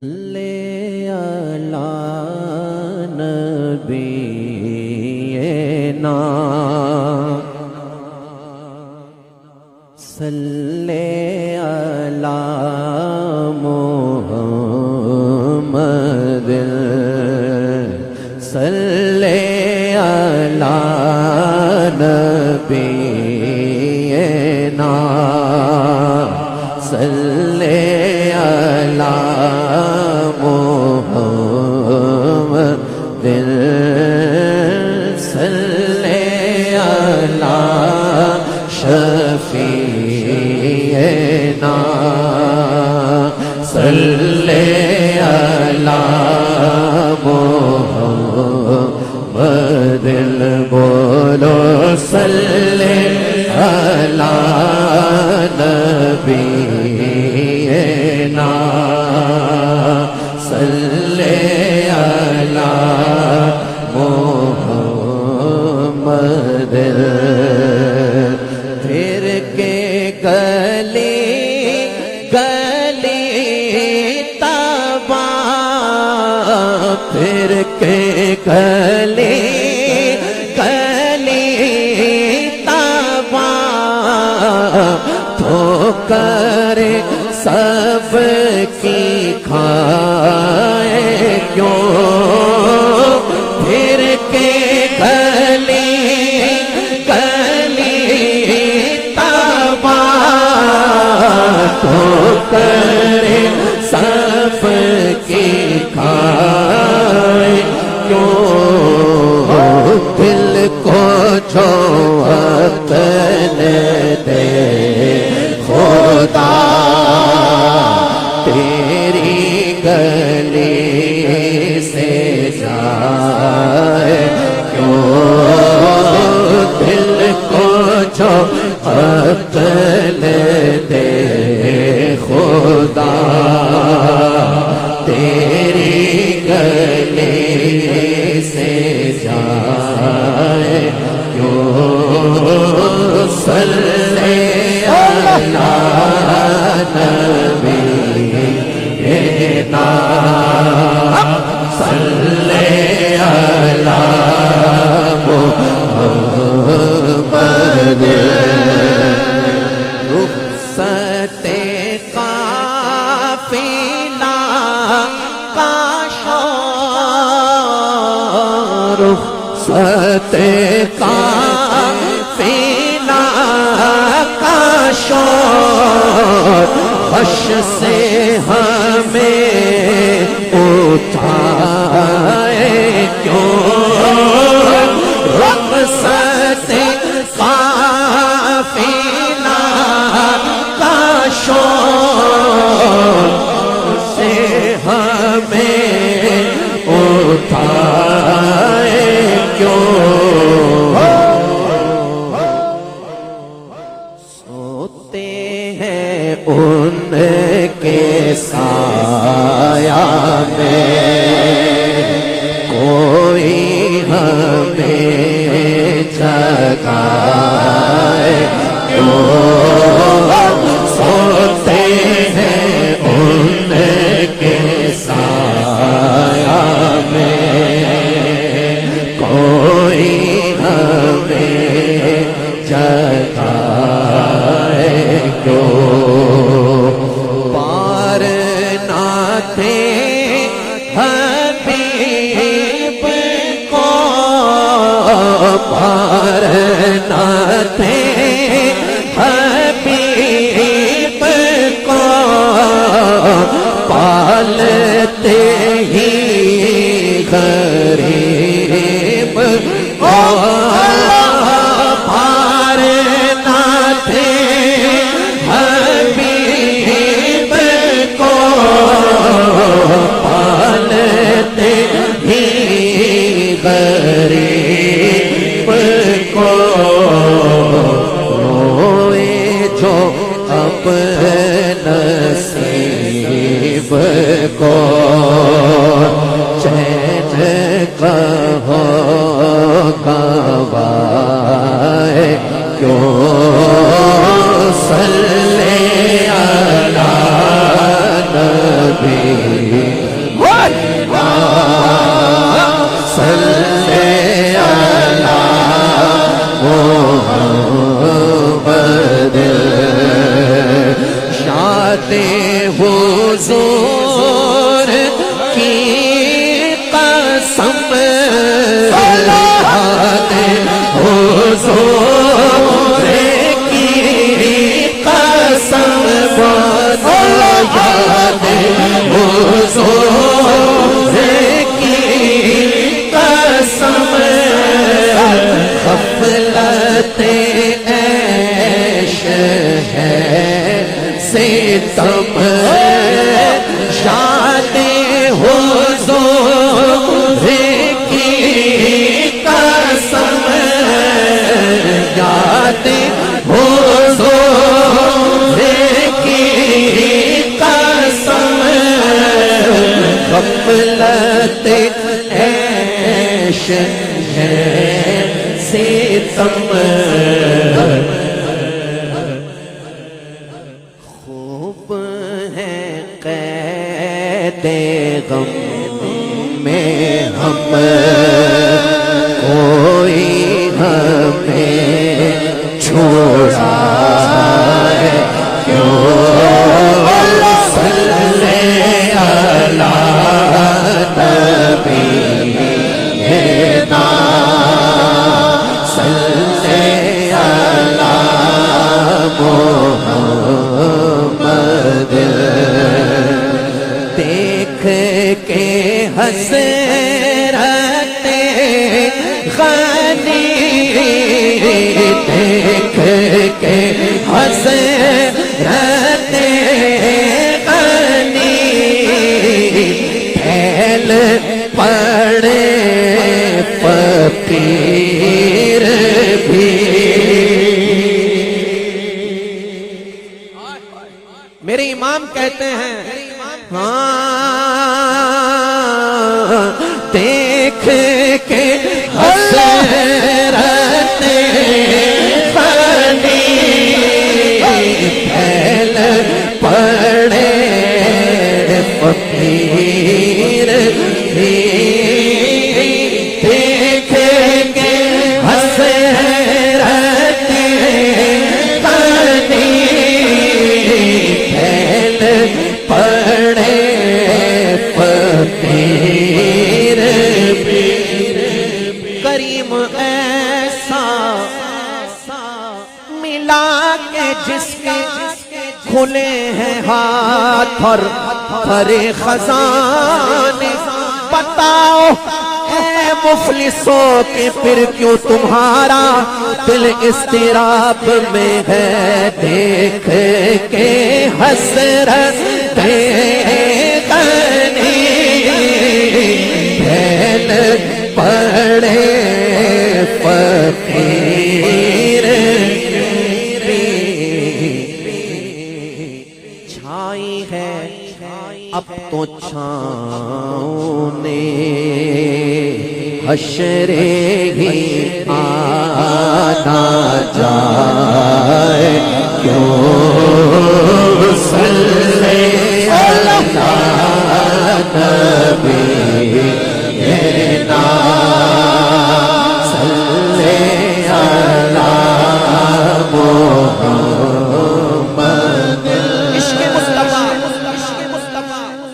صلی علی نبینا صلی علی محمد صلی علی نبینا صلی علی محمد صلی علی شفیعنا صلی علی محمد بولو صلی علی نبینا صلی علی محمد پھر کے گلی گلی تباہ پھر کے گلی گلی تباہ تو کرے سب کی کھائے کیوں پھر کے گلی گلی تباہ تو کرے سب کی کھائے کیوں دل کو جو اپنے دے خدا تیری گلی سے جائے کیوں دل کو جو عقل دے خدا تیری گلی سے جائے کیوں صلی علی نبینا صلی علی محمد رخصت قافلہ کا شور رخصت قافلہ کا شور خش سے ہمیں اٹھائے کیوں رخصت قافلہ کا شور سے ہمیں اٹھائے کیوں سوتے ہیں ان کے سایہ میں کوئی ہمیں جگائے کیوں سوتے ہیں ان کے سایہ میں کوئی ہمیں جگائے کیوں پار نہ تھے حبیب کو پار نہ تھے حبیب کو پالتے ہی غریب کو پار نہ تھے حبیب کو پالتے ہی غریب کو روئے جو اپنے نصیب کو چین کہو گوائے کیوں صلی علی نبی حضور کی قسم بولو یاد حضور کی قسم غفلت عیش ہے ستم یاد حضور کی قسم یاد حضور کی قسم غفلت عیش ہے ستم خوب ہے قید غم میں ہم کوئی ہمیں چھوڑائے کیوں صلی علی نبینا صلی علی محمد دیکھ کے حسرت غنی دیکھ کے حسرت غنی پھیل پڑے فقیر بھی میرے امام کہتے ہیں دیکھ کے حسرت غنی پھیل پڑے فقیر بھی دیکھ کے حسرت غنی پھیل پڑے فقیر بھی کریم ایسا ملا کے جس کے کھلے ہیں ہاتھ اور بھرے خزانے بتاؤ اے مفلسوں کہ پھر کیوں تمہارا دل اضطراب میں ہے دیکھ کے حسرت غنی پھیل پڑے فقیر چھائی ہے اب تو چھاؤں نے حشر ہی آنا جائے کیوں صلی علی نبینا صلی علی محمد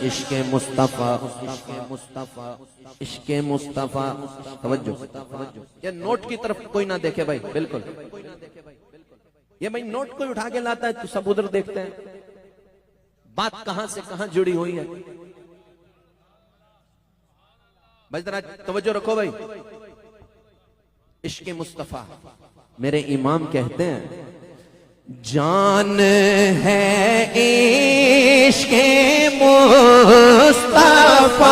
عشق مصطفیٰ عشق مصطفیٰ عشق مصطفیٰ توجہ یہ نوٹ کی طرف کوئی نہ دیکھے بھائی بالکل یہ بھائی نوٹ کوئی اٹھا کے لاتا ہے تو سب ادھر دیکھتے ہیں بات کہاں سے کہاں جڑی ہوئی ہے بھائی ذرا توجہ رکھو بھائی عشق مصطفیٰ میرے امام کہتے ہیں جان ہے عشق مصطفیٰ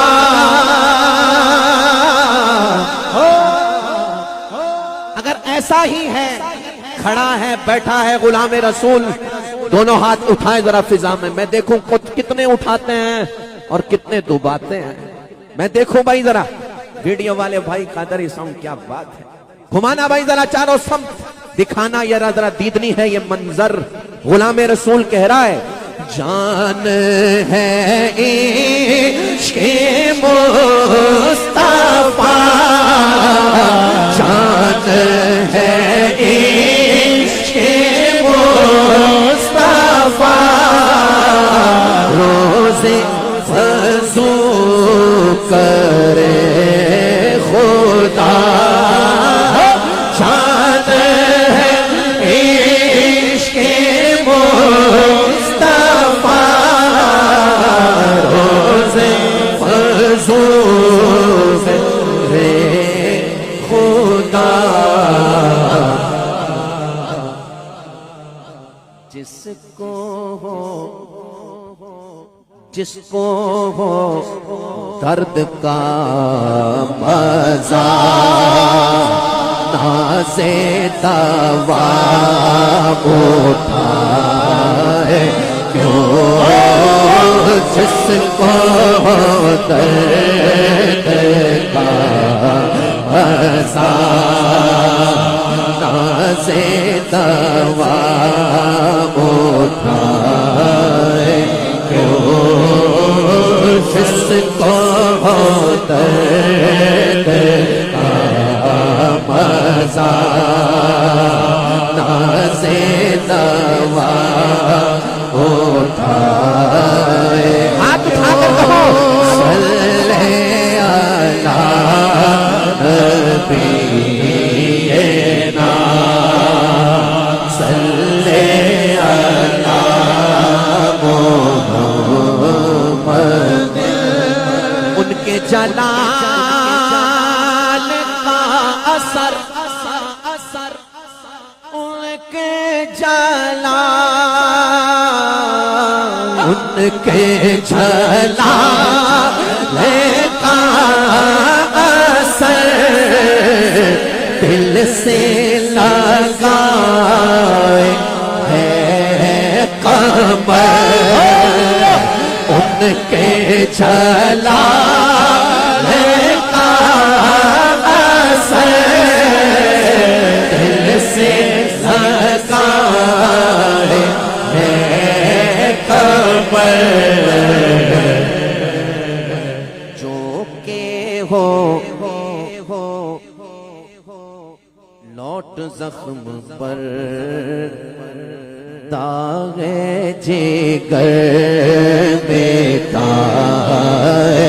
اگر ایسا ہی ہے کھڑا ہے بیٹھا ہے غلام رسول دونوں ہاتھ اٹھائیں ذرا فضا میں دیکھوں کتنے اٹھاتے ہیں اور کتنے دباتے ہیں میں دیکھوں بھائی ذرا ویڈیو والے بھائی قادری ساؤنڈ کیا بات ہے گھمانا بھائی ذرا چاروں سمت دکھانا ذرا دیدنی ہے یہ منظر غلام رسول کہہ رہا ہے جان ہے عشق مصطفیٰ جان ہے عشق مصطفیٰ روزے وضو کرے خدا جان فضول خدا جس کو ہو درد کا مزہ ناز دوا اٹھائے کیوں جس کو ہو درد کا مزہ ناز دوا اٹھائے جس کو ہو درد کا مزہ ناز دوا اٹھائے ہاتھ اٹھا کر کہو صلی علی نبینا صلی علی محمد ان کے جلال کا اثر ان کے جلال ان کے جلال کا اثر دل سے لگائے ہے قمر ان کے جلال کا اثر دل سے لگائے ہے قمر جو کہ ہو لوٹ زخم پر داغ جگر بیتا ہے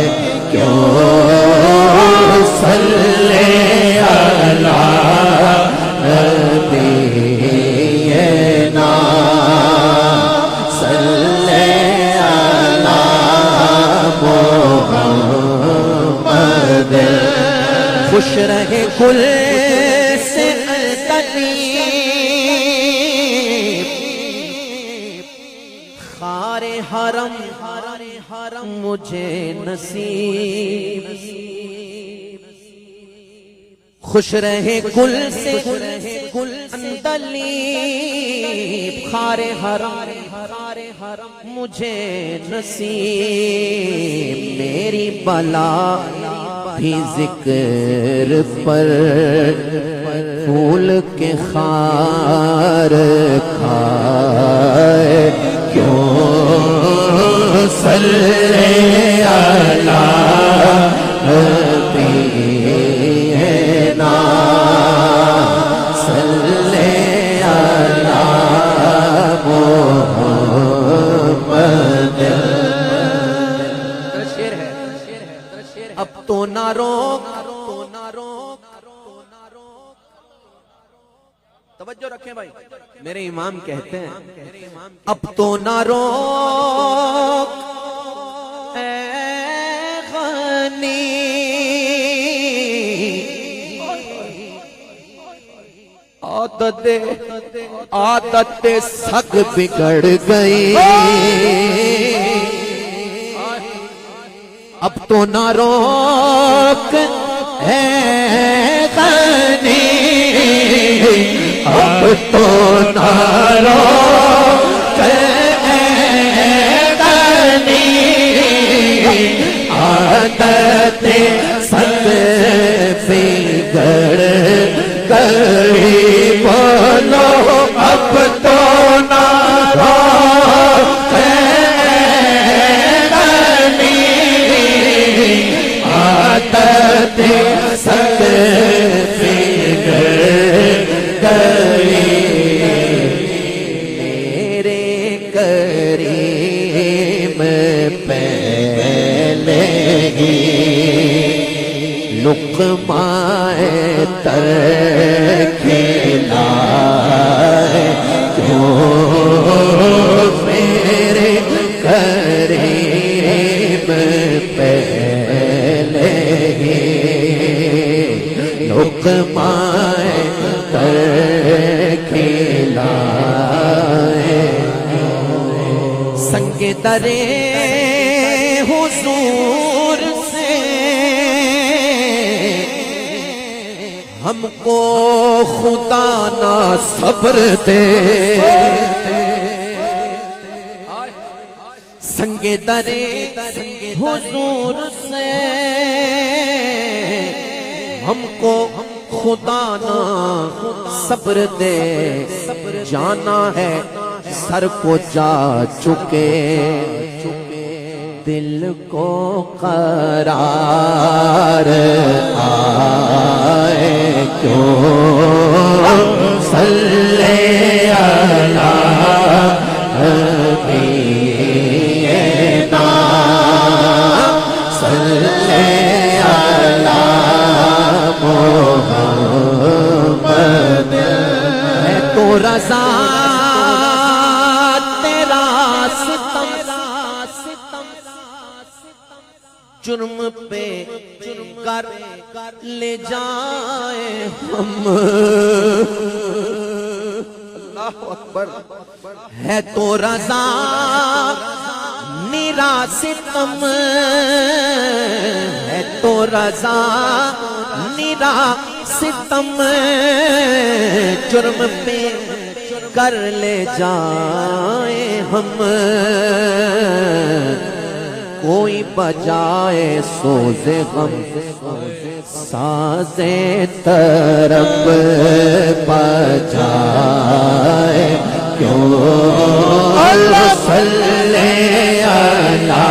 کیوں صلی علی نبینا صلی علی محمد خوش رہے گل سے خار حرم مجھے نصیب خوش رہے گل سے اندلیب خار حرم مجھے نصیب میری بلا بھی ذکر پر پھول کے خار کھائے کیوں صلی علی نبینا صلی علی محمد شعر ہے اب تو نہ روک توجہ رکھیں بھائی میرے امام کہتے ہیں اب تو نہ روک اے غنی عادت سگ بگڑ گئی اب تو نہ روک اے غنی اب تو نہ روک اے غنی عادت سگ بگڑ گئی بولو اب تو نہ روک اے غنی عادت سگ بگڑ گئی میرے کریم پہلے ہی لقمہ تر کھلائے کیوں میرے کریم پہلے ہی لقمائے تر کھلائے سنگ درے حضور سے ہم کو خدا نہ صبر دے سنگ درے حضور سے ہم کو خدا نہ صبر دے جانا ہے سر کو جا چکے دل کو قرار آئے کیوں صلی علی حبیبنا صلی علی محمد ہے تو رضا تیرا ستم جرم پہ کر لے جائے ہم اللہ اکبر ہے تو رضا میرا ستم ہے تو رضا میرا ستم جرم پہ کر لے جائے ہم کوئی بجائے سوز غم ساز طرب بجائے کیوں صلی علی